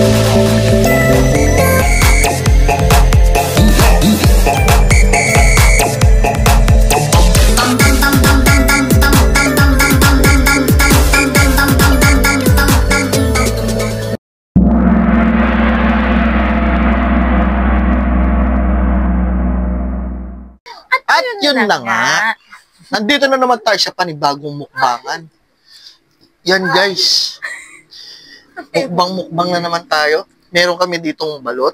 At yun na nga. Nandito na naman tayo sa panibagong mukbangan. Yan guys. Mukbang na naman tayo. Meron kami ditong balot,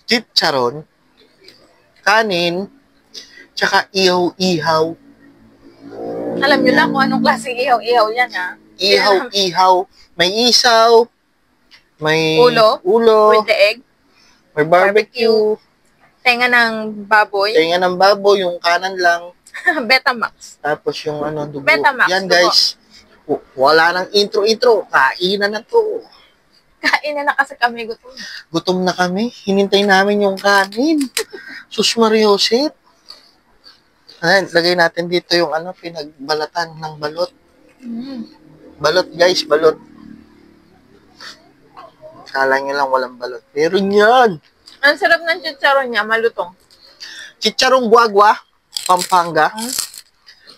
chicharon, kanin, tsaka ihaw-ihaw. Alam nyo na kung anong klaseng ihaw-ihaw yan, ha? Ihaw-ihaw. May isaw, may ulo with the egg, may barbecue, tenga ng baboy, yung kanan lang. Betamax. Tapos yung dugo. Betamax, Yan guys. Wala nang intro. Kainan na to. Kainan na kasi kami, gutom. Gutom na kami. Hinintay namin yung kanin. Sus Mariosep. Ayan, lagay natin dito yung pinagbalatan ng balot. Balot guys, balot. Kala nyo lang walang balot. Meron yan. Ang sarap ng chicharon niya, malutong. Chicharong guagua, Pampanga.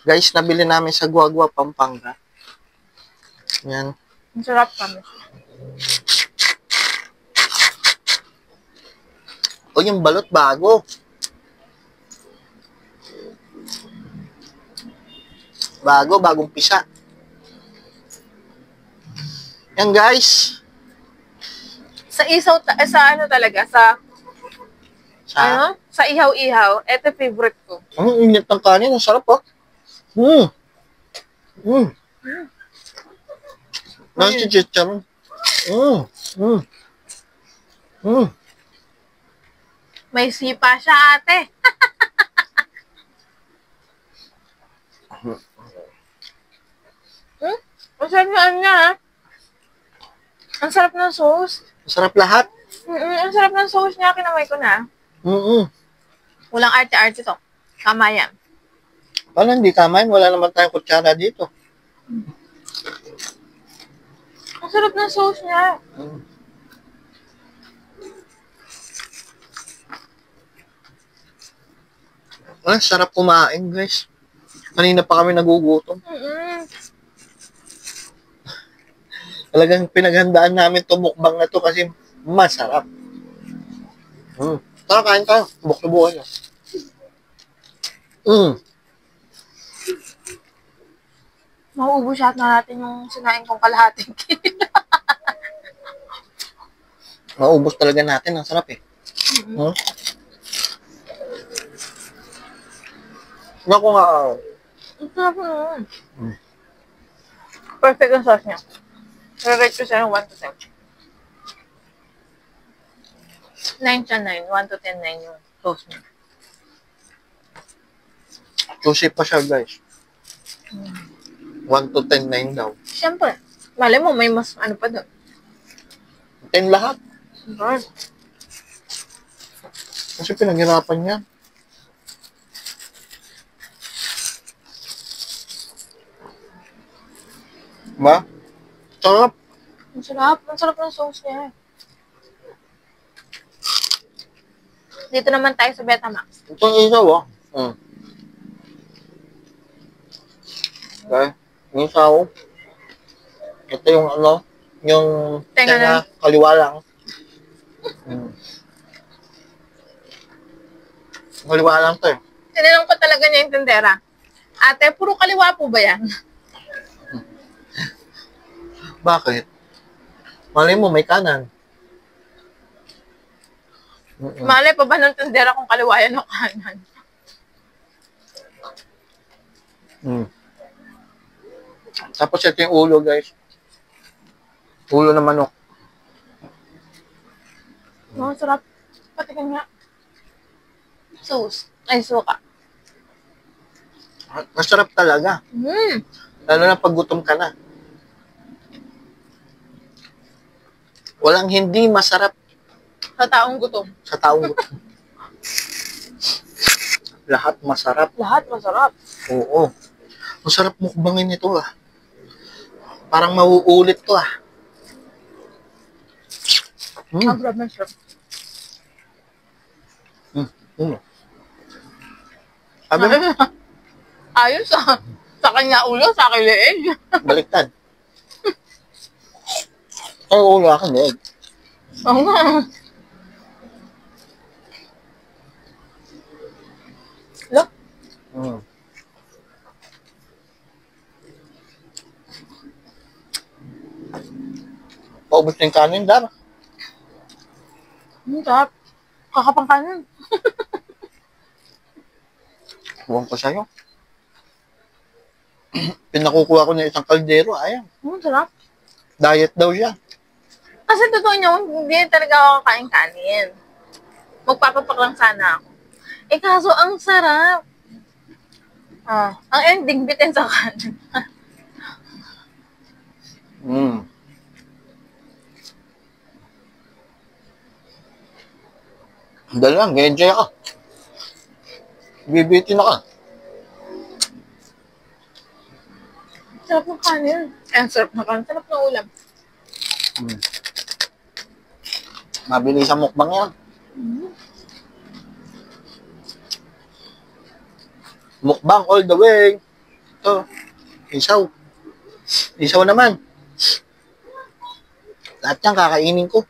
Guys, nabili namin sa Guagua, Pampanga. Yan. Ang sarap kami. O, yung balot bago. Bagong pisa. Yan guys. Sa isaw, sa ihaw-ihaw, ito favorite ko. Ang init ng kanin, ang sarap ah. Nasi chicharon. May sipa siya, ate. Ang sarap na niya, ha? Ang sarap ng sauce. Ang sarap lahat. Ang sarap ng sauce niya, kinamay ko na. Walang arte-arte to. Tama yan. Paano hindi kamain? Wala naman tayong kutsara dito. Ang sarap ng sauce niya. Ang sarap kumain, guys. Kanina pa kami nagugutom. Talagang pinaghandaan namin itong mukbang na to kasi masarap. Tara, kain tayo. Buk na buhay na. Mauubos siya na natin yung sinain kong kalahating kilo. Maubos talaga natin. Ang sarap eh. Naku nga. Ang sarap naman. Perfect ang sauce niya. Rate ko siya ng 1 to 10. 9 siya 9. 1 to 10, 9 yung sauce niya. Juicy pa siya, guys. 1 to 10, 9 daw. Siyempre. Malay mo, may mas pa doon. 10 lahat. Okay. Kasi pinaghirapan niya. Ba? Sarap. Ang sarap. Ang sarap ng sauce niya. Dito naman tayo sa Betamax. Ito yung isaw, ah. Okay. Yung isaw. Ito yung yung tenga kaliwa lang. Kaliwa lang to eh. Tinanong ko talaga niya yung tindera. Ate, puro kaliwa po ba yan? Bakit? Malay mo, may kanan. Malay pa ba ng tindera kung kaliwa yan o kanan? Tapos ito yung ulo, guys. Ulo ng manok. Oh, sarap. Patikan nga. Sauce. Ay, suka. Masarap talaga. Lalo na pag gutom ka na. Walang hindi masarap. Sa taong gutom. Sa taong gutom. Lahat masarap. Lahat masarap. Oo. Masarap mukbangin ito ah. Parang mauulit to ah. Ang grab ng sarap. Sabi mo, Ayos ah. Sa kanya ulo, sa akin leeg. baliktad. Ay, ulo akin eh. Oo nga. Look. Paubos na yung kanin, Dar. Sarap. Kakapang kanin. Huwag ko sa'yo. Pinakukuha ko ng isang kaldero, ayaw. Sarap. Diet daw siya. Kasi totoo niyo, hindi talaga ako kakain kanin. Magpapapak lang sana ako. Eh kaso, ang sarap. Ang ending, bitin sa kanin. Dali lang, enjoy ka. Bibitin na ka. Sarap ng kanin. Ang sarap ng kanin. Sarap ng ulam. Mabilis ang mukbang yan. Mukbang all the way. Ito, isaw. Isaw naman. Lahat yan kakainin ko.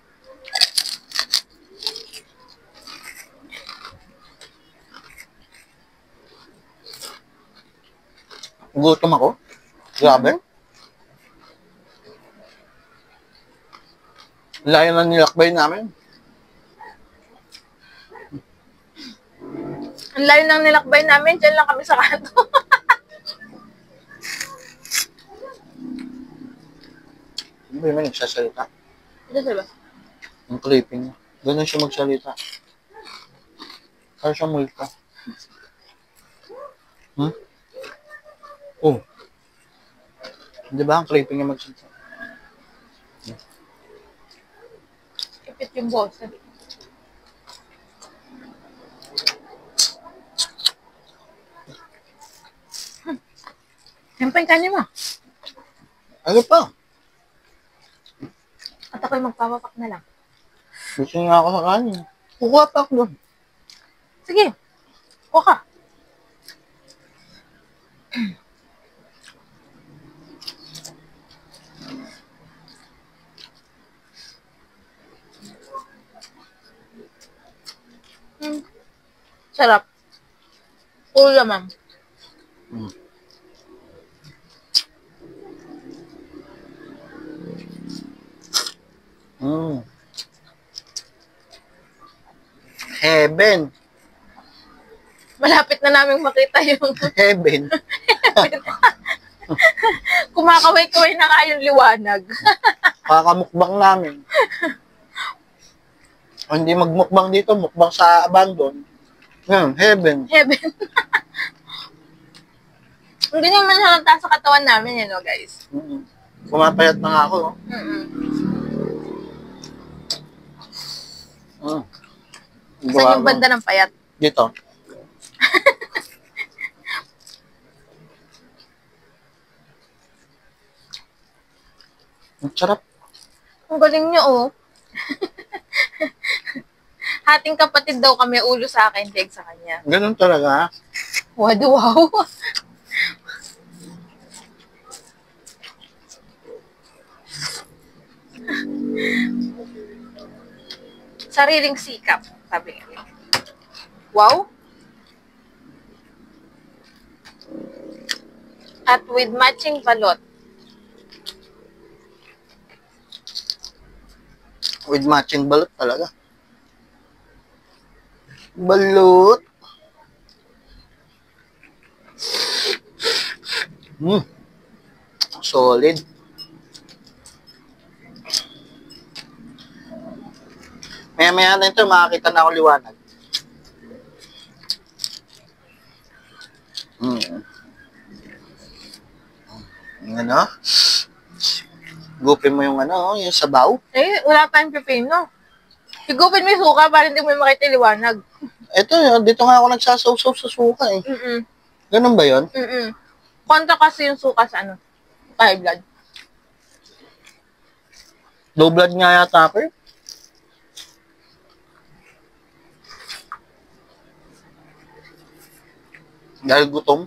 Gutom ako. Grabe. Layo na nilakbay namin. Ang layo ng nilakbay namin, dyan lang kami sa kanto. Hindi ba yung nagsasalita? Ito sila. Ang clipping. Ganun siya magsalita. Kaya siya multa. Oh. Di ba ang clipping niya magsalita? Ipit yung boss. Yan pa yung kanin mo. Ano pa? At ako'y magpapapak na lang. Gusto nga ako sa kanin. Kukuha pa ako doon. Sige. Kuha ka. Sarap. Puro laman. Heaven. Malapit na namin makita yung Heaven. kumakaway-kaway na nga yung liwanag. Kakamukbang namin. O hindi magmukbang dito, mukbang sa abandon. Heaven. Heaven. Hindi naman halata sa katawan namin, you know, guys. Pumapayat na nga ako. Saan yung banda ng payat? Dito. Ang sarap. Ang galing niyo, oh. Hating kapatid daw kami, ulo sa akin, leg sa kanya. Ganun talaga. Wow. Sariling sikap, sabi nga. Wow. At with matching balot. With matching balot talaga. Balot. Solid. Maya-maya na ito, makakita na ako liwanag. Ano? Gupin mo yung ano, yung sabaw. Eh, wala pa yung pipino. Higupin mo yung suka para hindi mo makita yung liwanag. Ito, dito nga ako nagsasaw-saw sa suka eh. Ganun ba yun? Kontra kasi yung suka sa ano? High blood. Low blood nga yata ako eh. Dahil gutom.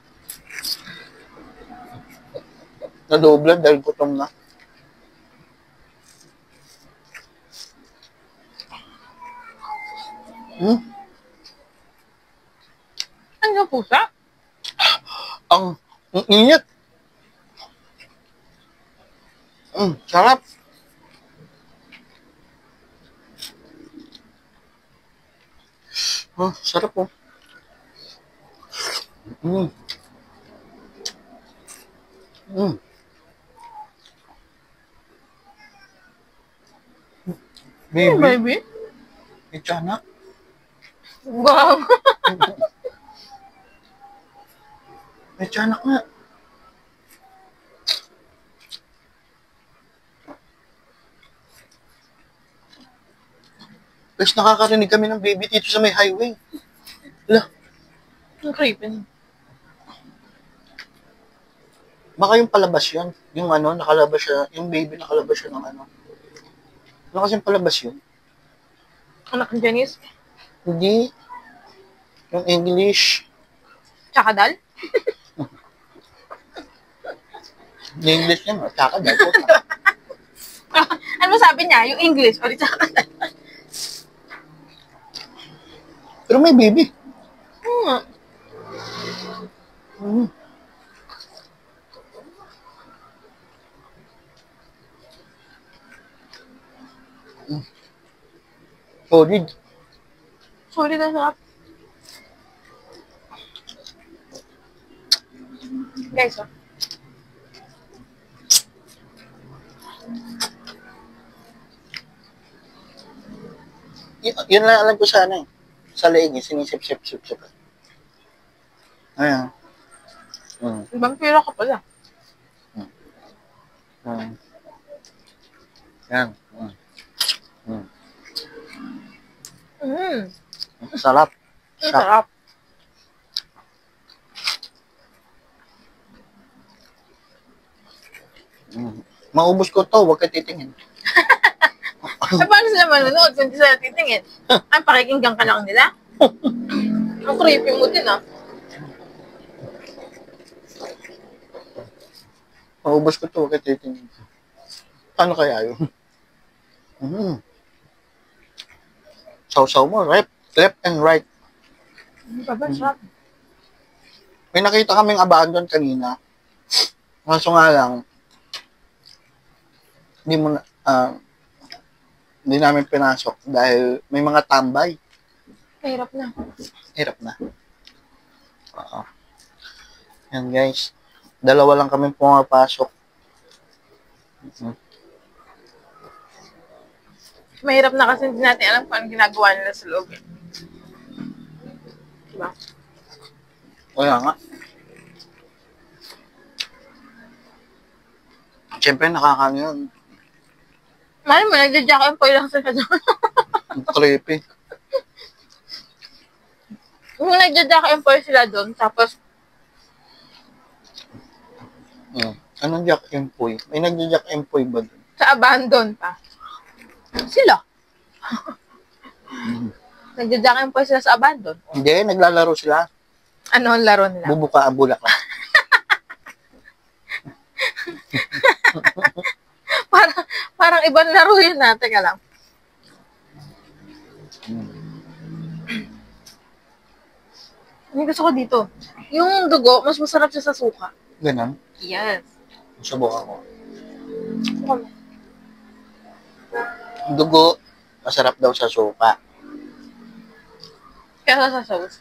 Nadobla dahil gutom na. Ano pusa? Ang init. Sarap. Sarap po. Hey, Baby, baby. may tiyanak. Wow. May tiyanak nga. Guys, nakakarinig kami ng baby dito sa may highway. Ala, Ang creepy. baka yung palabas yan. Yung ano, nakalabas siya, yung baby nakalabas siya ng ano. Ano kasing palabas yun? Anak ng Janice. Hindi. Yung English. Tsaka dal. Yung English yan, tsaka dahil po. Ano sabi niya? Yung English. O di tsaka dal. Pero may baby. Hmm. Solid. Sorry na sarap. Guys, oh. Yun lang alam ko sana eh. Sa leeg, sinisip-sip-sip-sip. Ayan. Vampiro ka pala. Yan. Sarap. Ang sarap. Maubos ko to, huwag ka titingin. Eh, paano sila manonood kung hindi sila titingin? Ay, pakikinggan ka lang nila? Ang creepy mo din, ah. Maubos ko to, huwag ka titingin. Paano kaya yun? Sausaw mo, left and right. Sarap. May nakita kaming abandon kanina. Kaso nga lang, hindi namin pinasok dahil may mga tambay. Mahirap na. Hirap na. Oo. Yan guys. Dalawa lang kami pumapasok. Mahirap na kasi hindi natin alam kung anong ginagawa nila sa loob. Eh. Diba? Kaya nga. Siyempre nakakano yun. Mali mo, nagja-jack and poy lang sila doon. Ang creepy. Yung nagja-jack and poy sila doon, tapos Anong Jack Empoy? May nagja-Jack Empoy ba doon? sa abandon pa. Sila. Nagja-jack and poy sila sa abandon. Hindi, naglalaro sila. Ano ang laro nila? Bubuka ang bulaklak. Parang ibang laro yun natin ka lang. Yung gusto ko dito. Yung dugo, mas masarap siya sa suka. Ganun. Yes. Subukan ko. Dugo, masarap daw sa suka. Kaya sa sauce.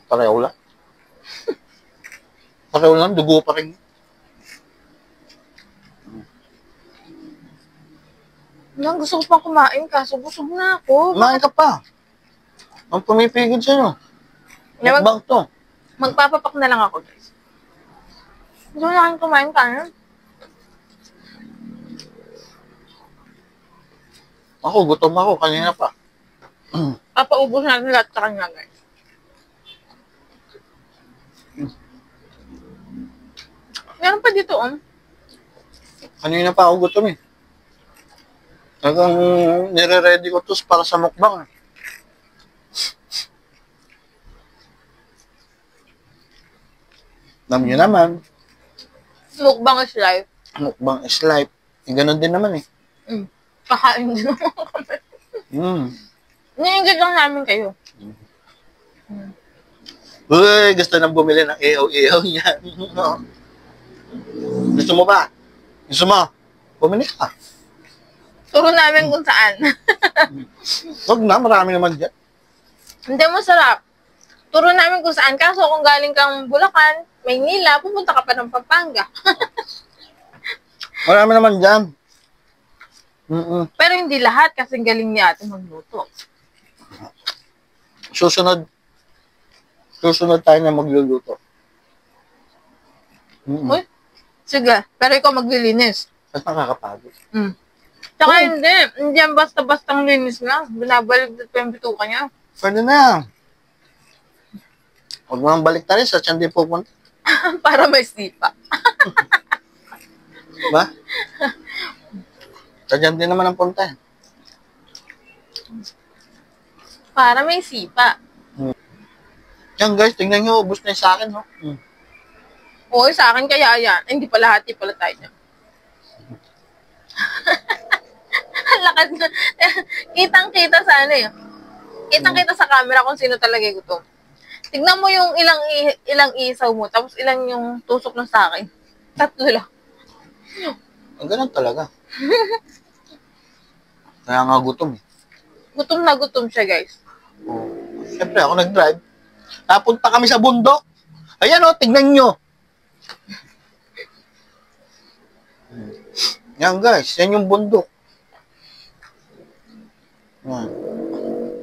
Pareho lang. Pareho lang, dugo pa rin. Nang gusto ko pang kumain, kaso busog na ako. Kumain ka pa. Ang pumipigil sa'yo. Mukbang to. Magpapapak na lang ako, guys. Gusto na kayong kumain ka, Ako, gutom ako. Kanina pa. Papaubos natin lahat sa kanya, guys. Meron pa dito, Kanina pa ako gutom eh. Talagang nire-ready ko to para sa mukbang. Alam nyo naman, Mukbang is life. mukbang is life. Ganun din naman eh. Kakain din naman kami. Niingit lang namin kayo. Uy, gusto nang bumili ng ihaw-ihaw niya. No. Gusto mo ba? Gusto mo? Bumili ka. Turo namin kung saan. Huwag na, marami naman dyan. Hindi, masarap. Turo namin kung saan. Kaso kung galing kang Bulacan, Maynila, pupunta ka pa ng Pampanga. Marami naman dyan. Pero hindi lahat kasi galing ni ate magluto. Susunod tayo na magluluto. Uy, sige. Pero ikaw maglilinis. Mas nakakapagod. Tsaka hindi yan basta-bastang linis lang. Binabalik pa yung bituka niya. Pwede na. Huwag mo nang balik tayo sa tiyan din pupunta. Para may sipa. Diba? Sa tiyan din naman ang punta. Para may sipa. Yan guys, tingnan nyo, ubus na yung sa akin, no? Oo, sa akin kaya yan. Hindi pala hati pala tayo niya. Lakad na. Kitang-kita sa ano eh. Kitang-kita sa camera kung sino talaga gutom. Tignan mo yung ilang isaw mo, tapos ilang yung tusok ng sa akin. 3 lang. Ang ganun talaga. Kaya nga gutom eh. Gutom na gutom siya, guys. Siyempre, ako nag-drive. Napunta kami sa bundok. Ayan o, tignan nyo. Yan guys, yan yung bundok. Yan.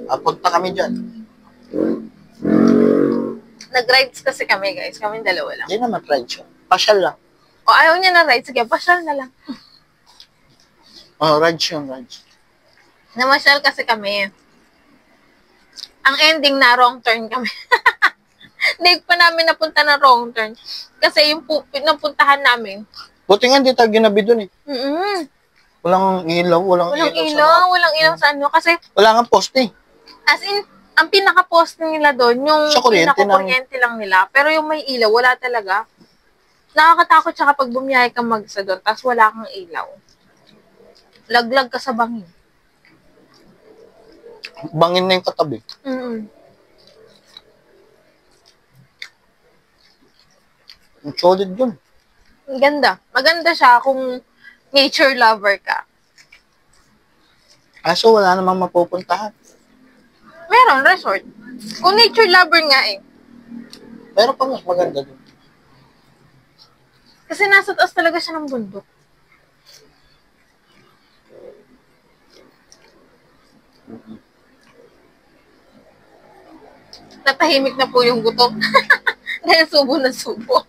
Napunta kami dyan. Nag-rides kasi kami, guys. Kami dalawa lang. Hindi naman ride siya. Pasyal lang. O ayaw niya na ride, sige, pasyal na lang. Ride siya, ride siya. Namasyal kasi kami. Ang ending na wrong turn kami. Hindi pa namin napunta na wrong turn. Kasi yung napuntahan namin. Buti nga hindi tayo ginabi dun eh. Walang ilaw, Walang ilaw sa ano. Kasi, wala nga poste. as in, ang pinaka-post nila doon, yung sa kuryente lang nila. Pero yung may ilaw, wala talaga. Nakakatakot siya kapag bumiyahe ka mag-isa doon, tapos wala kang ilaw. Laglag ka sa bangin. Bangin na yung katabi. Ang solid yun. Ang ganda. Maganda siya kung nature lover ka. Kaso wala namang mapupuntahan. Meron, resort. Kung nature lover nga eh. Pero pa mas maganda dun. Kasi nasa taas talaga siya ng bundok. Natahimik na po yung gutom. Dahil subo na subo.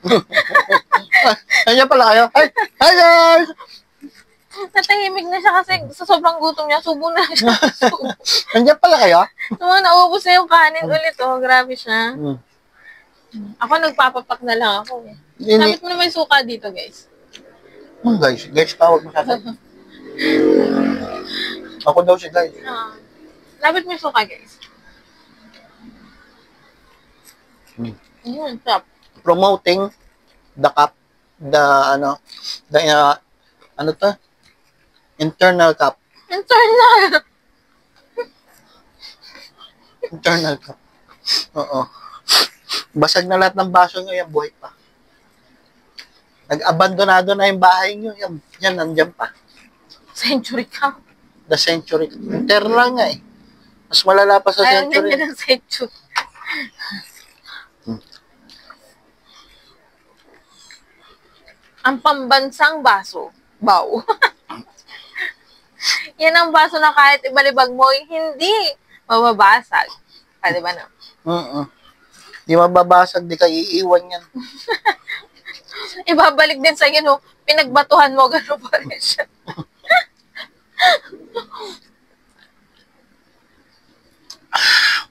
Nandiyan pala kayo. Hi guys! Natahimik na siya kasi sa sobrang gutom niya, subo na siya. Subo. Nandiyan pala kayo? Naubos na yung kanin ulit. Oh, grabe siya. Ako nagpapapak na lang ako. Sabit mo na may suka dito, guys. Guys, tawag mo sa akin. Ako daw si guys. Labit mo yung suka, guys. Stop. Promoting the cup, internal cup. Internal cup. Oo. Basag na lahat ng baso nyo, yan, buhay pa. Nag-abandonado na yung bahay nyo, yan, nandyan pa. Century cup. The century. Internal nga eh. Mas malala pa sa century. Ayun, ng century. Ang pambansang baso. Bow. Yan ang baso na kahit ibalibag mo, hindi mababasag. Di ba na? Di mababasag, di ka iiwan yan. Ibabalik din sa'yo, no? Pinagbatuhan mo, gano'n pa rin siya.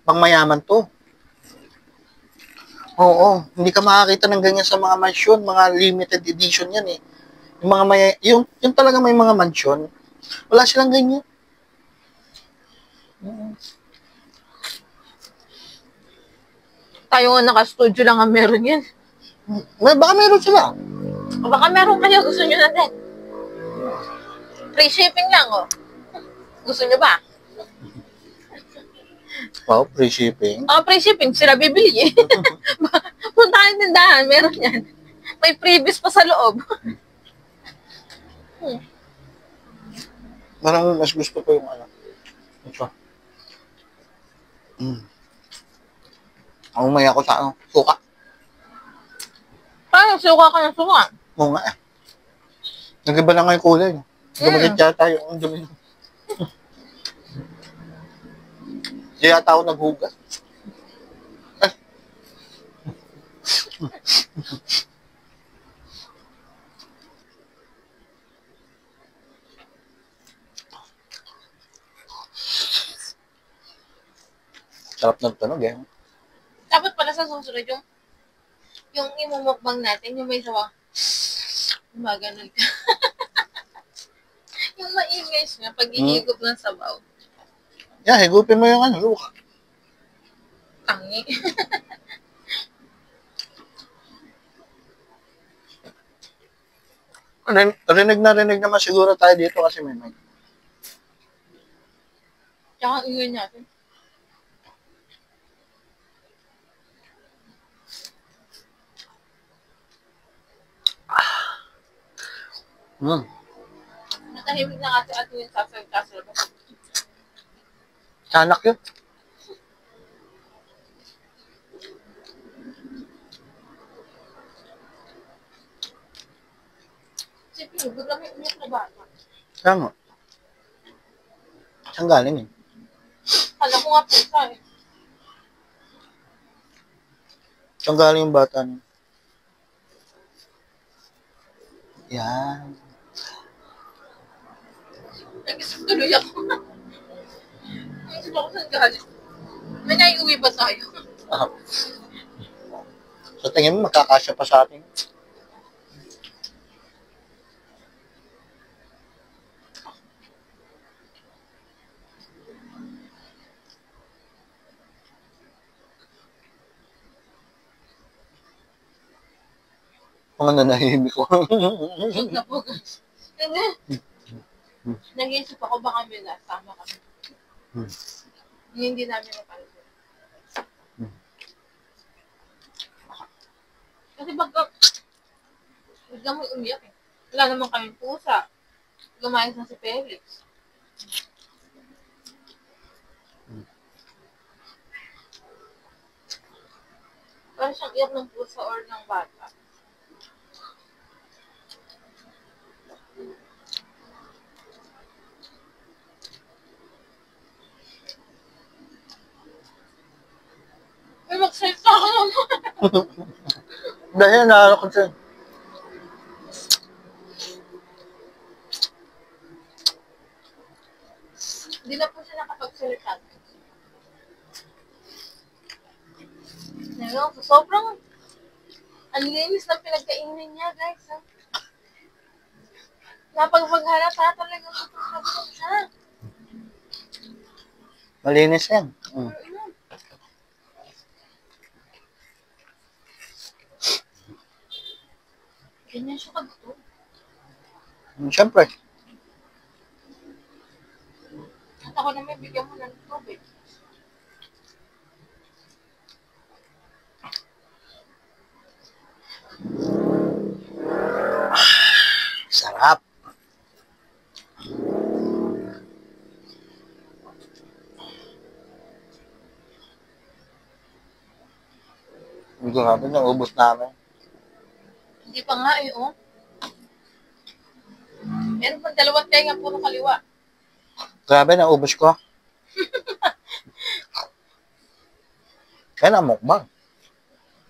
Pangmayaman to. Oo, hindi ka makakita ng ganyan sa mga mansyon, mga limited edition yan eh. Yung mga yung talaga may mga mansyon, wala silang ganyan. Tayo nga naka-studio lang ang meron yan. Baka meron sila. O baka meron kayo, gusto nyo na din. Free shipping lang, oh. Gusto nyo ba? Wow, free shipping. Free shipping, sila bibili eh. Punta kayo tindahan, meron yan. May freebies pa sa loob. Parang mas gusto ko yung ano. Ito. Umay ako sa ano, suka. Parang suka ka ng suka. Oo nga eh. Nag-iba na nga yung kulay. Dumagat yata yung dumi. Di yata ako naghugas. Eh. Sarap ng tunog eh. Dapat pala sa susunod yung imumukbang natin, yung may sawa. Maganon ka. Yung maingay siya pag ihigop ng sabaw. Yeah, higupin mo yung ano, luka. Tangi. Rinig naman siguro tayo dito kasi may mic. Tsaka ang ingay natin. Natahimik na kasi at yung sasalita sa labas. Anak yun. Siyempre, bigla may umiyak na bata. Tama. Saan galing yun? Kala ko nga pusa eh. Saan galing yung bata niya? Yan. Nag-isip tuloy ako. Nag-isip ako saan galing. May naiuwi ba tayo? Sa tingin mo, magkakasya pa sa atin. Mga nanahimik ko. Huwag na po guys. Nag-iisip ako baka may nasama kami. Hindi namin napansin. Kasi bigla mo umiyak eh. Wala naman kaming pusa. Gumayos na si Felix. Parang siyang iyak ng pusa or ng bata. May magsalita ka naman. Dahil naano ko siya. Hindi na po siya nakapagsalita. Ngayon, sobrang ang linis ng pinagkainan niya, guys. Ha? Napagpaghalata talaga gutom siya. Malinis yan. Ganyan siya kagutom. Siyempre. At ako na may bigyan mo ng tubig. Sarap. Grabe, naubos namin. Hindi pa nga eh, oh. Meron pang dalawang tenga puro kaliwa. Grabe, naubos ko. Kaya na mukbang.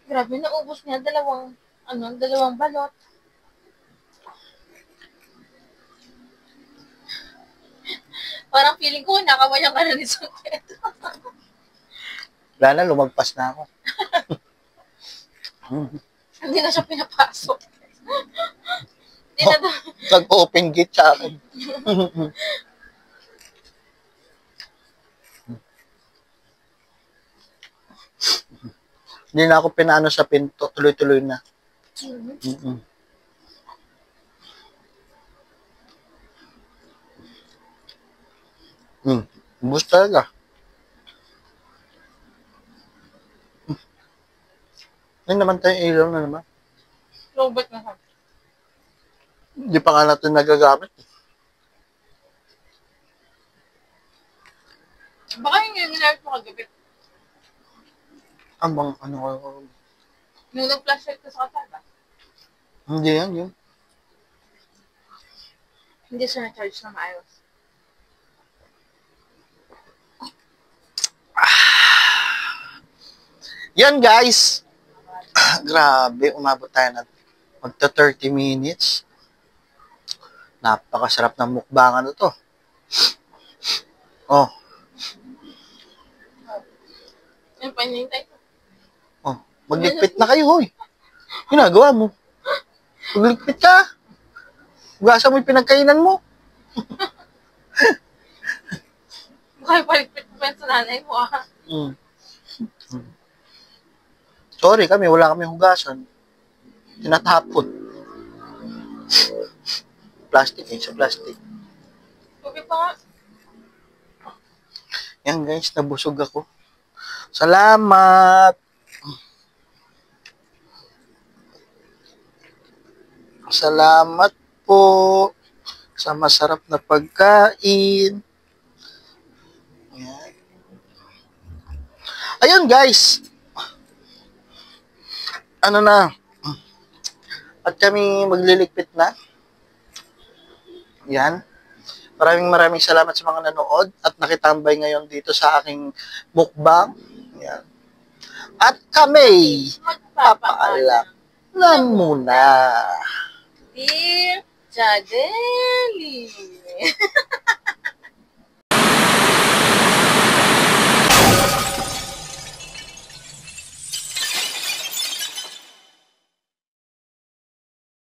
Grabe, naubos niya dalawang balot. Parang feeling ko, nakawayan ka na ni Suket. Wala na, lumagpas na ako. Hindi na siya pinapasok. Hindi na daw. Nag-open gate sa akin. Hindi na ako pinaano sa pinto, tuloy-tuloy na. Mm-mm. Ubus talaga. Ayun naman tayo ilaw na naman. Robot na ako. Hindi pa nga natin nagagamit. Baka yung ginamit mo kagabi. Amang Nung nag-flashlight ka sa kasama. hindi yan yun. Hindi siya na-charge na maayos. Yan guys. Grabe, umabot tayo na magta 30 minutes. Napakasarap ng mukbangan na to. Oh, Yung panintay ko. oh. Magligpit na kayo, hoy. Ginagawa mo. Magligpit ka. Hugasan mo yung pinagkainan mo. Baka ipaligpit mo pa sa nanay mo ah. Mm. Sorry kami, wala kami hugasan. Tinatapon. Plastic sa plastic. Tubig pa nga. Yan guys, nabusog ako. Salamat! Salamat po sa masarap na pagkain. Yan. Ayun guys. Ano na? At kami magliligpit na. Yan. Maraming salamat sa mga nanood at nakitambay ngayon dito sa aking mukbang. Yan. At kami papaalam na muna. Dear Jadeli.